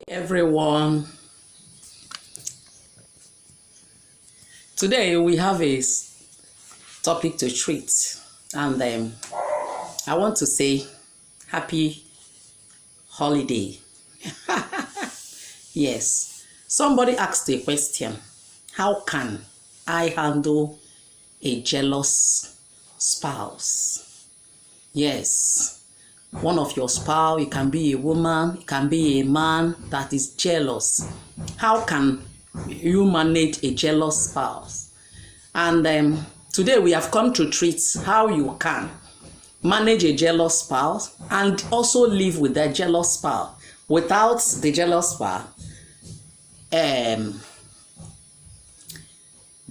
Everyone, today we have a topic to treat, and I want to say happy holiday. Yes, somebody asked a question: how can I handle a jealous spouse? Yes, one of your spouse, it can be a woman, it can be a man that is jealous. How can you manage a jealous spouse? And today we have come to treat how you can manage a jealous spouse and also live with that jealous spouse without the jealous spouse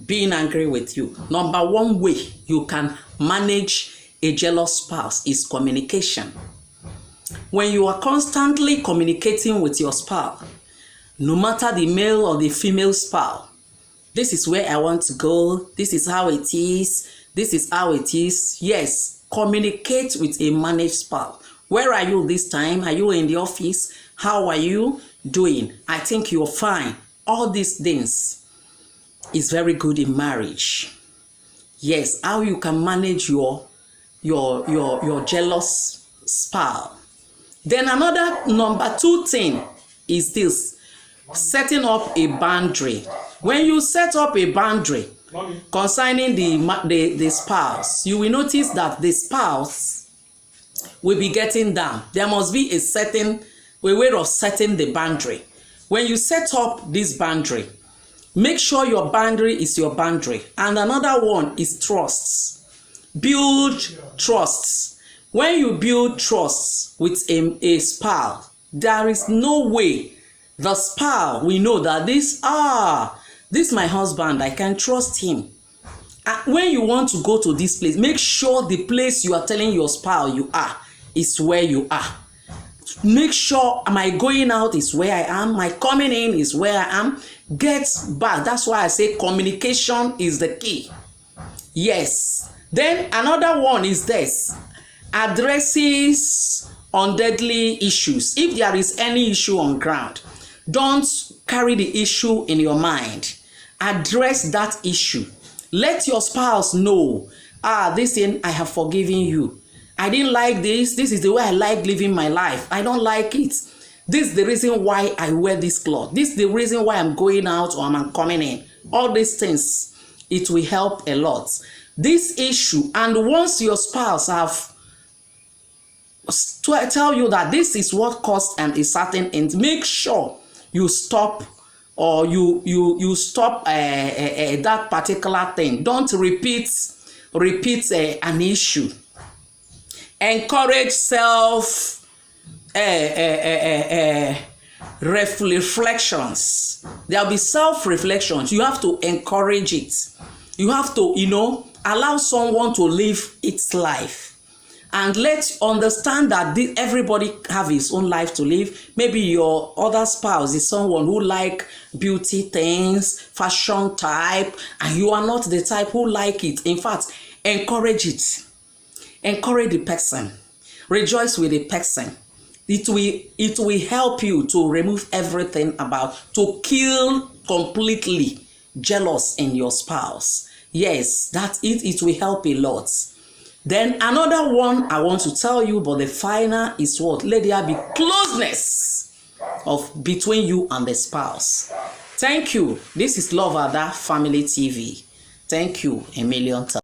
being angry with you. Number one way you can manage a jealous spouse is communication. When you are constantly communicating with your spouse, no matter the male or the female spouse, this is where I want to go, this is how it is, this is how it is. Yes, communicate with a managed spouse. Where are you this time? Are you in the office? How are you doing? I think you're fine. All these things is very good in marriage. Yes, how you can manage your jealous spouse. Then another number two thing is this: setting up a boundary. When you set up a boundary concerning the spouse, you will notice that the spouse will be getting down. There must be a certain way of setting the boundary. When you set up this boundary, make sure your boundary is your boundary. And another one is trust. Build trust. When you build trust with a spouse, there is no way the spouse will know that this my husband, I can trust him. And when you want to go to this place, make sure the place you are telling your spouse you are is where you are. Make sure my going out is where I am, my coming in is where I am. Get back. That's why I say communication is the key. Yes. Then another one is this: addresses on deadly issues. If there is any issue on ground, don't carry the issue in your mind. Address that issue. Let your spouse know, this thing, I have forgiven you. I didn't like this. This is the way I like living my life. I don't like it. This is the reason why I wear this cloth. This is the reason why I'm going out or I'm coming in. All these things, it will help a lot. This issue, and once your spouse have to tell you that this is what caused a certain end, make sure you stop, or you stop that particular thing. Don't repeat an issue. Encourage self reflections. There'll be self reflections. You have to encourage it. You have to, allow someone to live its life, and let's understand that everybody have his own life to live. Maybe your other spouse is someone who like beauty things, fashion type, and you are not the type who like it. In fact, encourage it. Encourage the person. Rejoice with the person. It will help you to remove everything to kill completely jealous in your spouse. Yes, it will help a lot. Then another one I want to tell you, but the final is what? Let there be closeness between you and the spouse. Thank you. This is Love Ada Family TV. Thank you a million times.